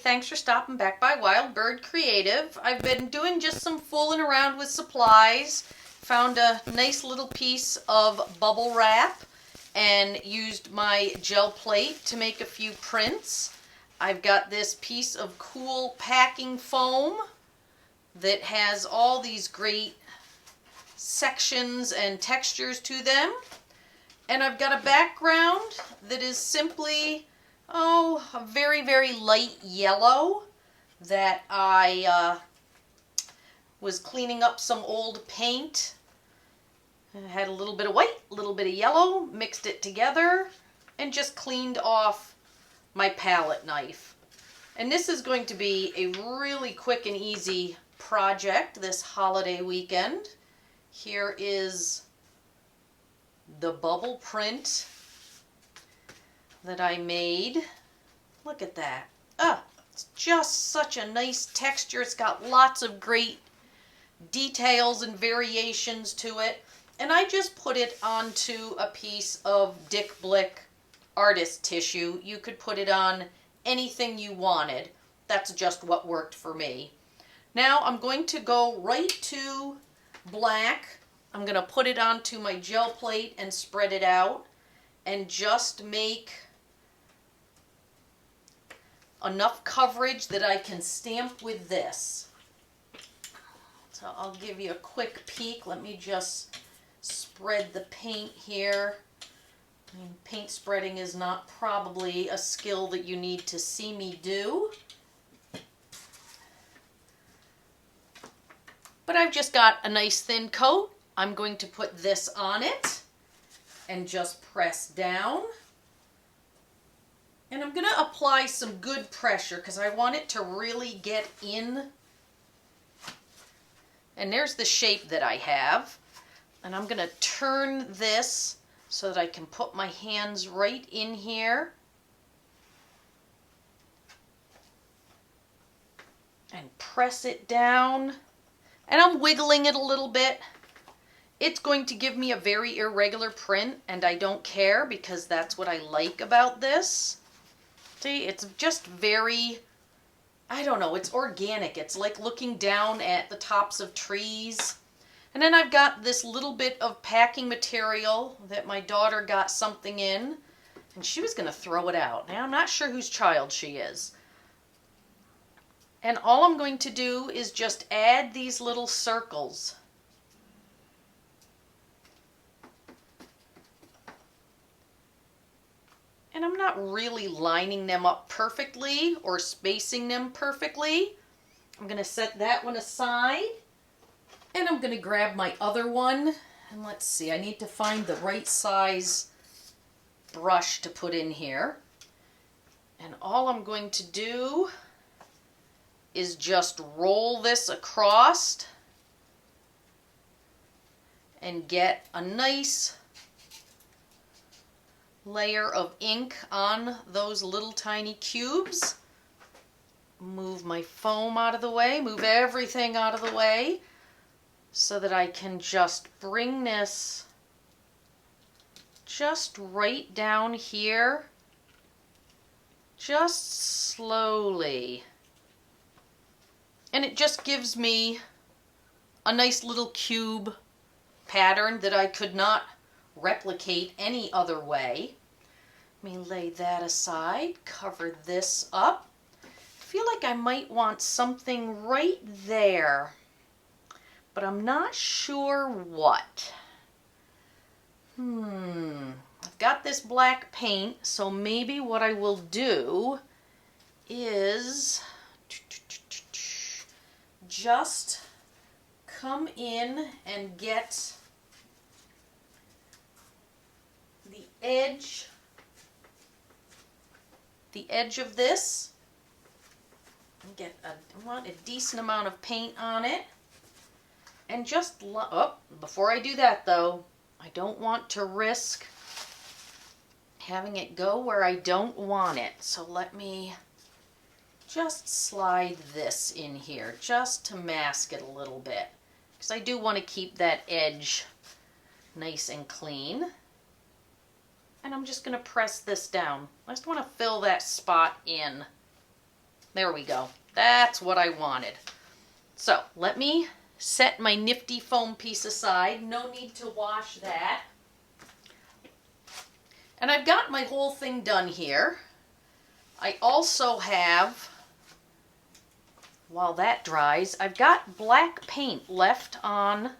thanks for stopping back by Wild Bird Creative. I've been doing just some fooling around with supplies. Found a nice little piece of bubble wrap and used my gel plate to make a few prints. I've got this piece of cool packing foam that has all these great sections and textures to them. And I've got a background that is simply a very, very light yellow that I was cleaning up some old paint. I had a little bit of white, a little bit of yellow, mixed it together, and just cleaned off my palette knife. And this is going to be a really quick and easy project this holiday weekend. Here is the bubble print that I made. Look at that. It's just such a nice texture. It's got lots of great details and variations to it. And I just put it onto a piece of Dick Blick artist tissue. You could put it on anything you wanted. That's just what worked for me. Now I'm going to go right to black. I'm going to put it onto my gel plate and spread it out and just make enough coverage that I can stamp with this. So I'll give you a quick peek. Let me just spread the paint here. I mean, paint spreading is not probably a skill that you need to see me do. But I've just got a nice thin coat. I'm going to put this on it and just press down. And I'm going to apply some good pressure because I want it to really get in. And there's the shape that I have. And I'm going to turn this so that I can put my hands right in here. And press it down. And I'm wiggling it a little bit. It's going to give me a very irregular print, and I don't care because that's what I like about this. See, it's just very, I don't know, it's organic. It's like looking down at the tops of trees. And then I've got this little bit of packing material that my daughter got something in, and she was going to throw it out. Now, I'm not sure whose child she is. And all I'm going to do is just add these little circles. And I'm not really lining them up perfectly or spacing them perfectly. I'm going to set that one aside. And I'm going to grab my other one. And let's see, I need to find the right size brush to put in here. And all I'm going to do is just roll this across and get a nice layer of ink on those little tiny cubes. Move my foam out of the way, move everything out of the way so that I can just bring this just right down here, just slowly. And it just gives me a nice little cube pattern that I could not replicate any other way. Let me lay that aside, cover this up. I feel like I might want something right there, but I'm not sure what. I've got this black paint, so maybe what I will do is just come in and get the edge of this. I want a decent amount of paint on it. And just, before I do that though, I don't want to risk having it go where I don't want it. So let me just slide this in here just to mask it a little bit, because I do want to keep that edge nice and clean. And I'm just going to press this down. I just want to fill that spot in. There we go. That's what I wanted. So let me set my nifty foam piece aside. No need to wash that. And I've got my whole thing done here. I also have, while that dries, I've got black paint left on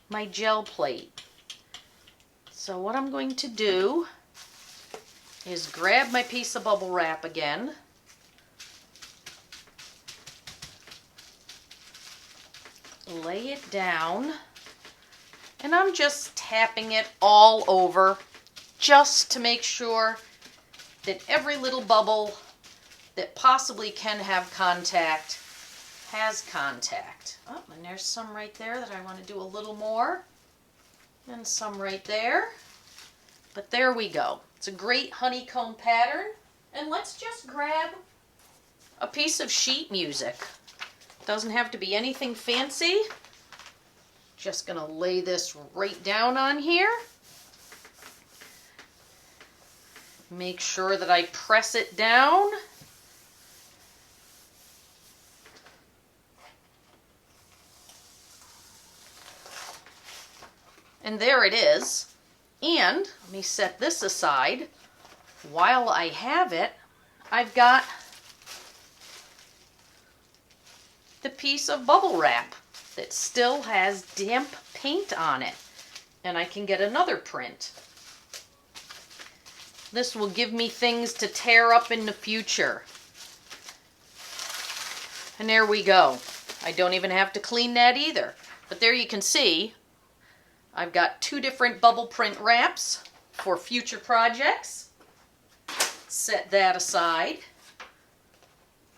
my gel plate. So what I'm going to do is grab my piece of bubble wrap again. Lay it down. And I'm just tapping it all over just to make sure that every little bubble that possibly can have contact has contact. Oh, and there's some right there that I want to do a little more. And some right there. But there we go. It's a great honeycomb pattern. And let's just grab a piece of sheet music. Doesn't have to be anything fancy. Just gonna lay this right down on here. Make sure that I press it down. And there it is. And let me set this aside. While I have it, I've got the piece of bubble wrap that still has damp paint on it. And I can get another print. This will give me things to tear up in the future. And there we go. I don't even have to clean that either. But there you can see, I've got 2 different bubble print wraps for future projects. Set that aside.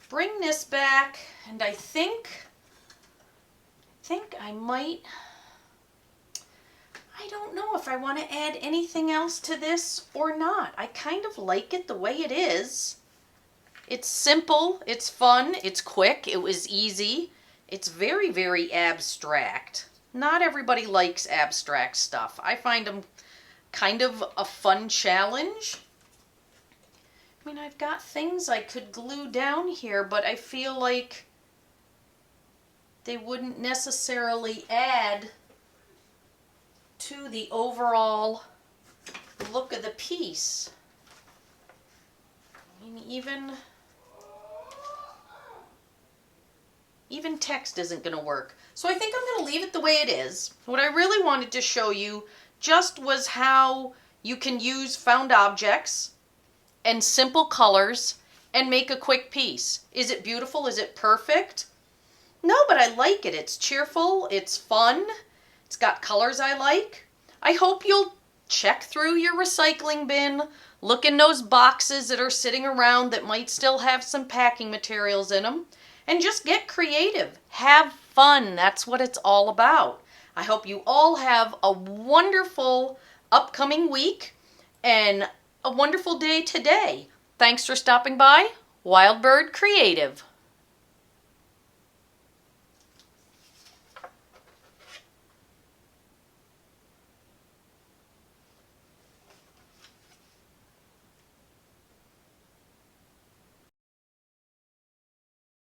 Bring this back, and I think I might, I don't know if I want to add anything else to this or not. I kind of like it the way it is. It's simple, it's fun, it's quick, it was easy. It's very, very abstract. Not everybody likes abstract stuff. I find them kind of a fun challenge. I mean, I've got things I could glue down here, but I feel like they wouldn't necessarily add to the overall look of the piece. I mean, even text isn't going to work. So I think I'm going to leave it the way it is. What I really wanted to show you just was how you can use found objects and simple colors and make a quick piece. Is it beautiful? Is it perfect? No, but I like it. It's cheerful. It's fun. It's got colors I like. I hope you'll check through your recycling bin, look in those boxes that are sitting around that might still have some packing materials in them, and just get creative. Have fun. That's what it's all about. I hope you all have a wonderful upcoming week and a wonderful day today. Thanks for stopping by. Wild Bird Creative.